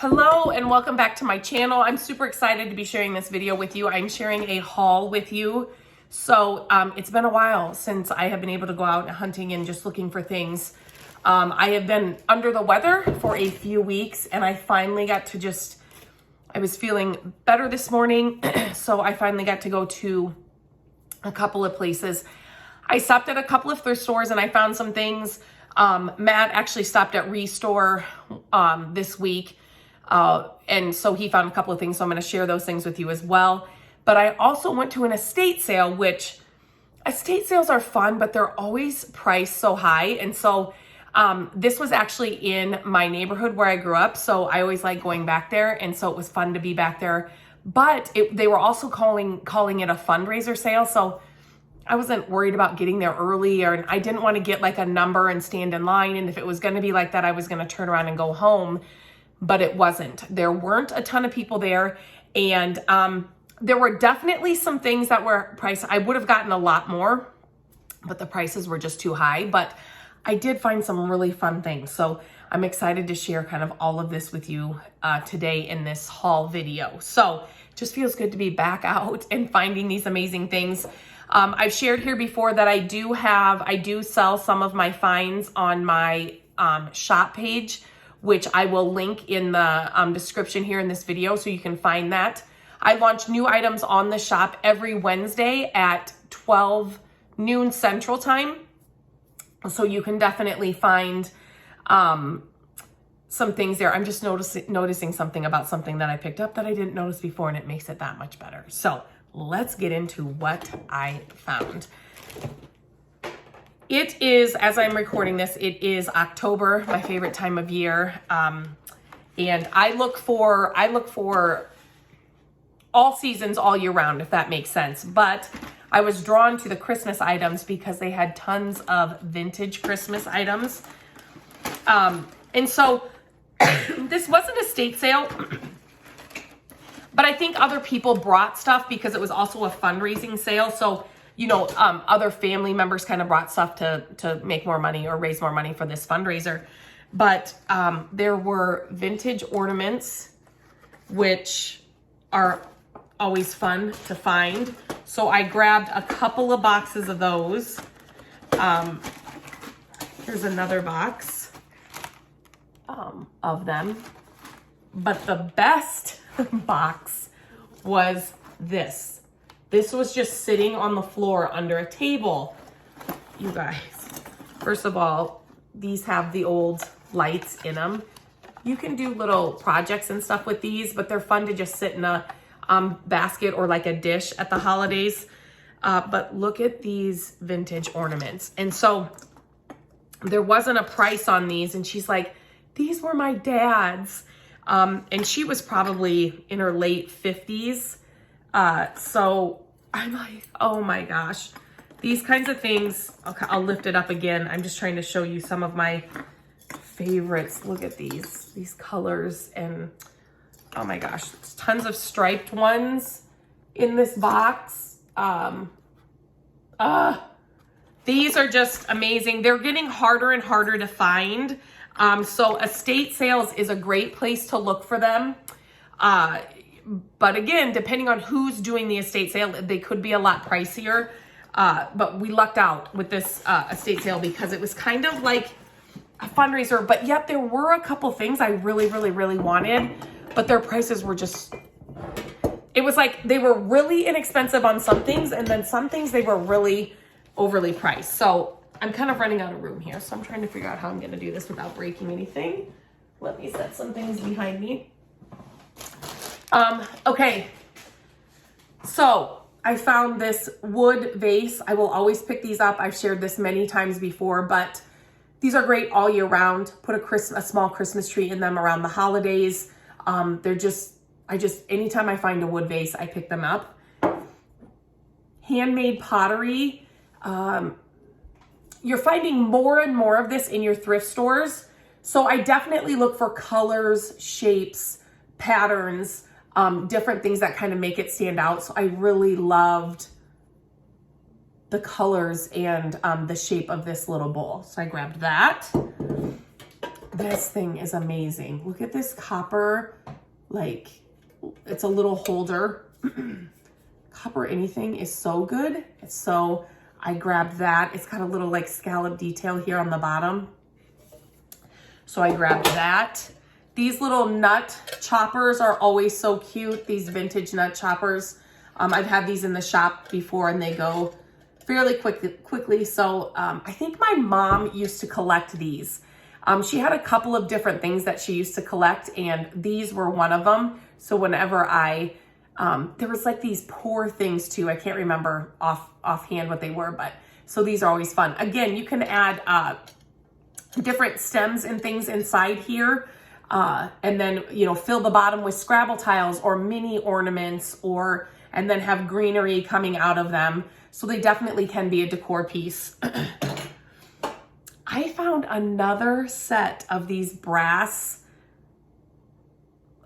Hello and welcome back to my channel. I'm super excited to be sharing this video with you. I'm sharing a haul with you. So it's been a while since I have been able to go out hunting and just looking for things. I have been under the weather for a few weeks and I finally got to I was feeling better this morning. So I finally got to go to a couple of places. I stopped at a couple of thrift stores and I found some things. Matt actually stopped at Restore this week. And so he found a couple of things, so I'm going to share those things with you as well. But I also went to an estate sale, which estate sales are fun, but they're always priced so high. And so this was actually in my neighborhood where I grew up, so I always like going back there, and so it was fun to be back there. But they were also calling it a fundraiser sale, so I wasn't worried about getting there early, or I didn't want to get like a number and stand in line. And if it was going to be like that, I was going to turn around and go home. But it wasn't. There weren't a ton of people there. And there were definitely some things that were priced. I would have gotten a lot more, but the prices were just too high. But I did find some really fun things. So I'm excited to share kind of all of this with you today in this haul video. So it just feels good to be back out and finding these amazing things. I've shared here before that I do sell some of my finds on my shop page, which I will link in the description here in this video so you can find that. I launch new items on the shop every Wednesday at 12 noon Central Time. So you can definitely find some things there. I'm just noticing something about something that I picked up that I didn't notice before, and it makes it that much better. So let's get into what I found. It is, as I'm recording this, it is October, my favorite time of year. And I look for all seasons all year round, if that makes sense. But I was drawn to the Christmas items because they had tons of vintage Christmas items. And so this wasn't a estate sale, but I think other people brought stuff because it was also a fundraising sale. So you know, other family members kind of brought stuff to make more money or raise more money for this fundraiser. But there were vintage ornaments, which are always fun to find. So I grabbed a couple of boxes of those. Here's another box of them. But the best box was this. This was just sitting on the floor under a table. You guys, first of all, these have the old lights in them. You can do little projects and stuff with these, but they're fun to just sit in a basket or like a dish at the holidays. But look at these vintage ornaments. And so there wasn't a price on these. And she's like, these were my dad's. And she was probably in her late 50s. So I'm like, oh my gosh, these kinds of things. Okay, I'll lift it up again. I'm just trying to show you some of my favorites. Look at these colors, and oh my gosh, tons of striped ones in this box. These are just amazing. They're getting harder and harder to find. So estate sales is a great place to look for them. But again, depending on who's doing the estate sale, they could be a lot pricier. But we lucked out with this estate sale because it was kind of like a fundraiser, but yet there were a couple things I really, really, really wanted, but their prices were just, it was like they were really inexpensive on some things, and then some things they were really overly priced. So I'm kind of running out of room here, so I'm trying to figure out how I'm going to do this without breaking anything. Let me set some things behind me. Okay, so I found this wood vase. I will always pick these up. I've shared this many times before, but these are great all year round. Put a small Christmas tree in them around the holidays. Anytime I find a wood vase, I pick them up. Handmade pottery. You're finding more and more of this in your thrift stores. So I definitely look for colors, shapes, patterns, different things that kind of make it stand out. So I really loved the colors and the shape of this little bowl. So I grabbed that. This thing is amazing. Look at this copper, like it's a little holder. Copper anything is so good. So I grabbed that. It's got a little like scallop detail here on the bottom. So I grabbed that. These little nut choppers are always so cute. These vintage nut choppers. I've had these in the shop before and they go fairly quickly. So I think my mom used to collect these. She had a couple of different things that she used to collect and these were one of them. So whenever there was like these pour things too. I can't remember offhand what they were, but so these are always fun. Again, you can add different stems and things inside here. And then, you know, fill the bottom with Scrabble tiles or mini ornaments and then have greenery coming out of them. So they definitely can be a decor piece. I found another set of these brass,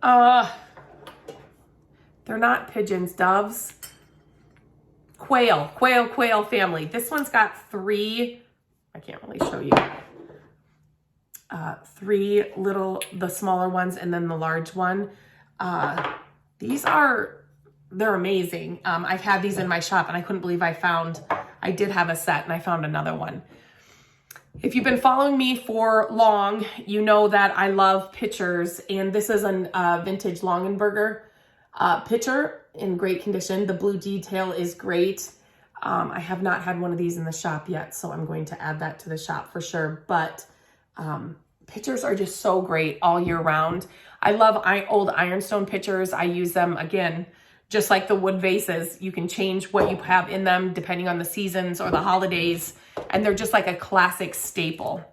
they're not pigeons, doves, quail family. This one's got three, I can't really show you, three little, the smaller ones and then the large one. They're amazing. I've had these in my shop and I couldn't believe I did have a set and I found another one. If you've been following me for long, you know that I love pitchers, and this is a vintage Longenberger pitcher in great condition. The blue detail is great. I have not had one of these in the shop yet, so I'm going to add that to the shop for sure. But pitchers are just so great all year round. I love old ironstone pitchers. I use them, again, just like the wood vases. You can change what you have in them depending on the seasons or the holidays, and they're just like a classic staple.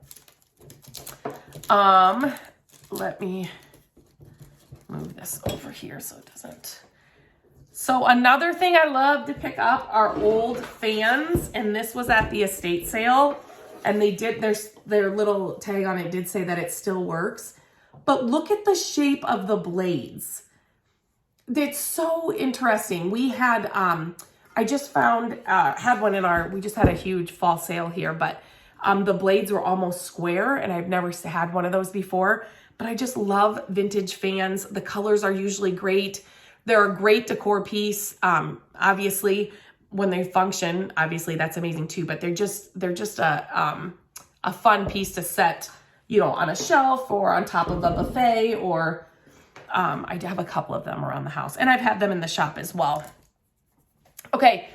Let me move this over here so it doesn't. So another thing I love to pick up are old fans, and this was at the estate sale, and they did, their little tag on it did say that it still works, but look at the shape of the blades. It's so interesting. We had, I just found, had one we just had a huge fall sale here, but the blades were almost square, and I've never had one of those before, but I just love vintage fans. The colors are usually great. They're a great decor piece. Obviously, when they function, obviously that's amazing too, but they're just a fun piece to set, you know, on a shelf or on top of a buffet, or I have a couple of them around the house, and I've had them in the shop as well. Okay,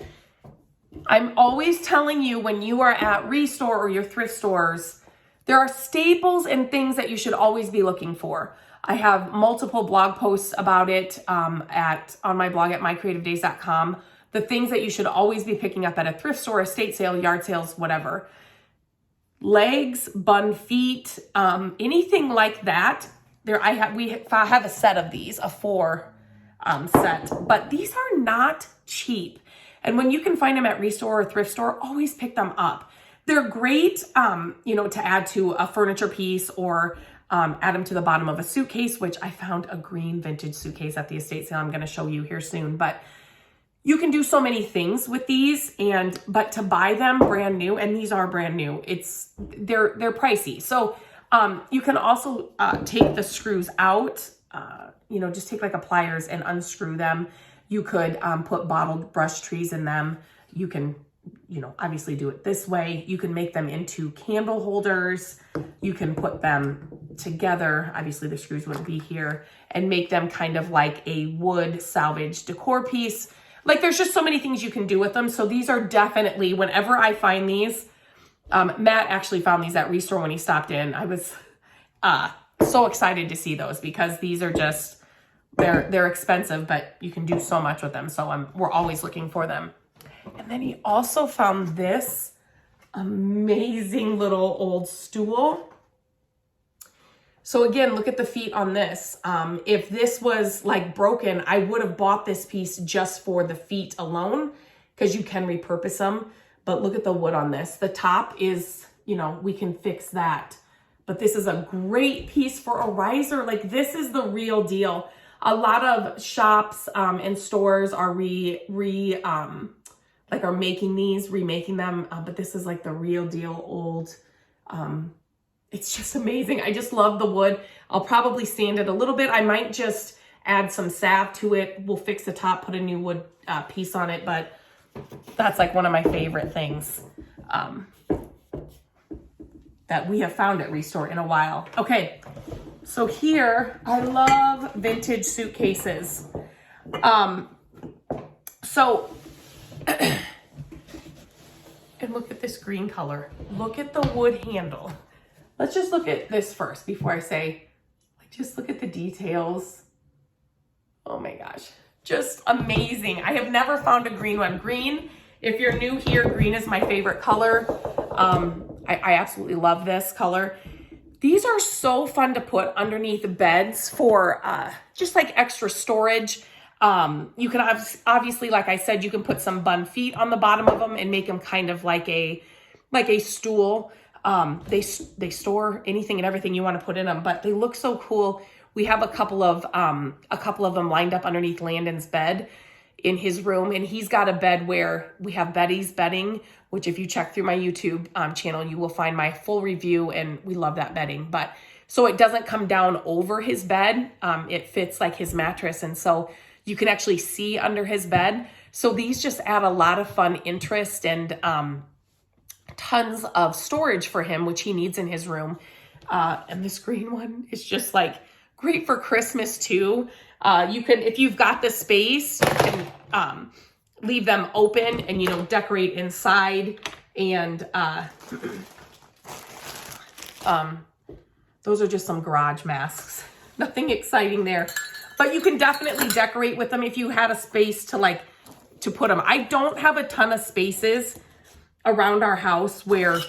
I'm always telling you when you are at Restore or your thrift stores, there are staples and things that you should always be looking for. I have multiple blog posts about it on my blog at mycreativedays.com. The things that you should always be picking up at a thrift store, estate sale, yard sales, whatever. Legs, bun feet, anything like that. We have a set of these, a 4 set, but these are not cheap. And when you can find them at Restore or thrift store, always pick them up. They're great, you know, to add to a furniture piece or add them to the bottom of a suitcase, which I found a green vintage suitcase at the estate sale I'm going to show you here soon. But you can do so many things with these, but to buy them brand new, and these are brand new, they're pricey. So you can also take the screws out, you know, just take like a pliers and unscrew them. You could put bottled brush trees in them. You can, you know, obviously do it this way. You can make them into candle holders. You can put them together. Obviously the screws wouldn't be here, and make them kind of like a wood salvage decor piece. Like there's just so many things you can do with them. So these are definitely, whenever I find these, Matt actually found these at Restore when he stopped in. I was so excited to see those because these are just, they're expensive, but you can do so much with them. So we're always looking for them. And then he also found this amazing little old stool. So again, look at the feet on this. If this was like broken, I would have bought this piece just for the feet alone because you can repurpose them. But look at the wood on this. The top is, you know, we can fix that. But this is a great piece for a riser. Like this is the real deal. A lot of shops and stores are remaking them, but this is like the real deal old. It's just amazing. I just love the wood. I'll probably sand it a little bit. I might just add some salve to it. We'll fix the top, put a new wood piece on it, but that's like one of my favorite things that we have found at Restore in a while. Okay, so here, I love vintage suitcases. And look at this green color. Look at the wood handle. Let's just look at this first before I say, like, just look at the details. Oh my gosh, just amazing. I have never found a green one. Green, if you're new here, green is my favorite color. I absolutely love this color. These are so fun to put underneath beds for just like extra storage. You can obviously, like I said, you can put some bun feet on the bottom of them and make them kind of like a stool. They store anything and everything you want to put in them, but they look so cool. We have a couple of them lined up underneath Landon's bed in his room, and he's got a bed where we have Betty's bedding, which if you check through my YouTube channel, you will find my full review, and we love that bedding. But so it doesn't come down over his bed. It fits like his mattress, and so you can actually see under his bed. So these just add a lot of fun interest and tons of storage for him, which he needs in his room. And this green one is just like great for Christmas too. You can, if you've got the space, you can leave them open and, you know, decorate inside. And those are just some garage masks. Nothing exciting there. But you can definitely decorate with them if you had a space to put them. I don't have a ton of spaces around our house where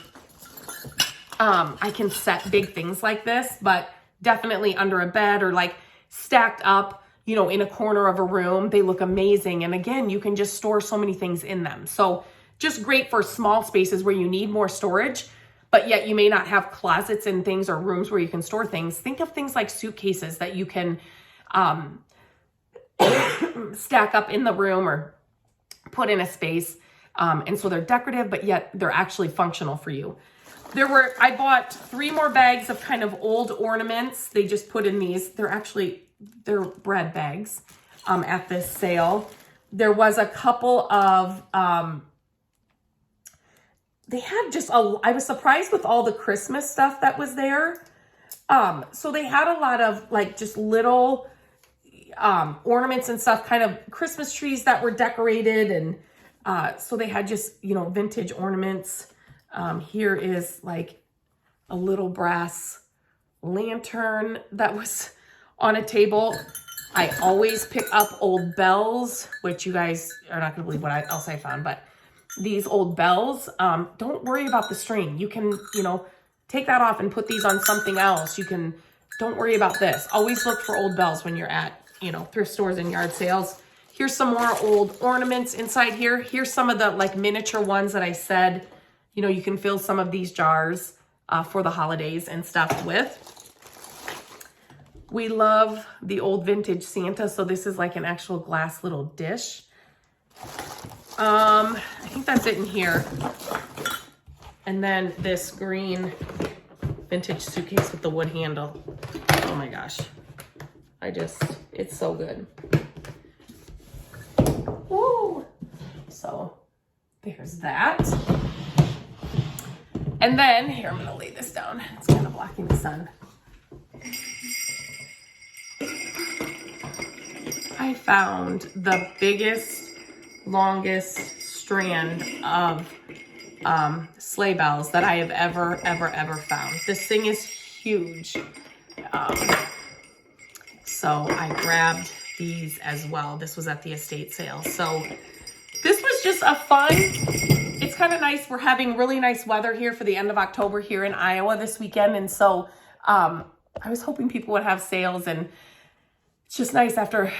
I can set big things like this, but definitely under a bed or like stacked up, you know, in a corner of a room. They look amazing. And again, you can just store so many things in them. So just great for small spaces where you need more storage, but yet you may not have closets and things or rooms where you can store things. Think of things like suitcases that you can stack up in the room or put in a space. And so they're decorative, but yet they're actually functional for you. I bought 3 more bags of kind of old ornaments. They just put in these. They're bread bags at this sale. There was a couple of, they had I was surprised with all the Christmas stuff that was there. So they had a lot of like just little ornaments and stuff, kind of Christmas trees that were decorated. And so they had just, you know, vintage ornaments. Here is like a little brass lantern that was on a table. I always pick up old bells, which you guys are not going to believe what else I found, but these old bells, don't worry about the string. You can, you know, take that off and put these on something else. Don't worry about this. Always look for old bells when you're at, you know, thrift stores and yard sales. Here's some more old ornaments inside here. Here's some of the like miniature ones that I said, you know, you can fill some of these jars for the holidays and stuff with. We love the old vintage Santa. So this is like an actual glass little dish. I think that's it in here. And then this green vintage suitcase with the wood handle. Oh my gosh. It's so good. Woo! So there's that. And then, here, I'm gonna lay this down. It's kind of blocking the sun. I found the biggest, longest strand of sleigh bells that I have ever found. This thing is huge. So I grabbed these as well. This was at the estate sale. So this was just a fun, it's kind of nice. We're having really nice weather here for the end of October here in Iowa this weekend. And so I was hoping people would have sales, and it's just nice after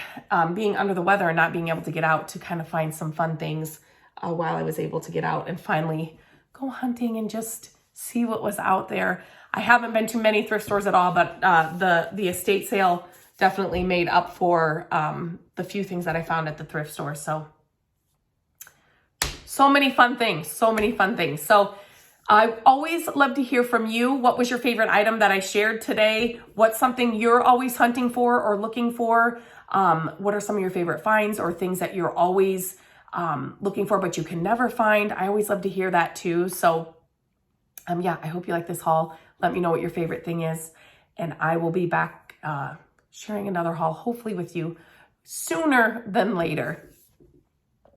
being under the weather and not being able to get out to kind of find some fun things while I was able to get out and finally go hunting and just see what was out there. I haven't been to many thrift stores at all, but the estate sale definitely made up for the few things that I found at the thrift store. So many fun things, so many fun things. So I always love to hear from you. What was your favorite item that I shared today? What's something you're always hunting for or looking for? What are some of your favorite finds or things that you're always looking for but you can never find? I always love to hear that too. So yeah, I hope you like this haul. Let me know what your favorite thing is. And I will be back sharing another haul, hopefully with you sooner than later.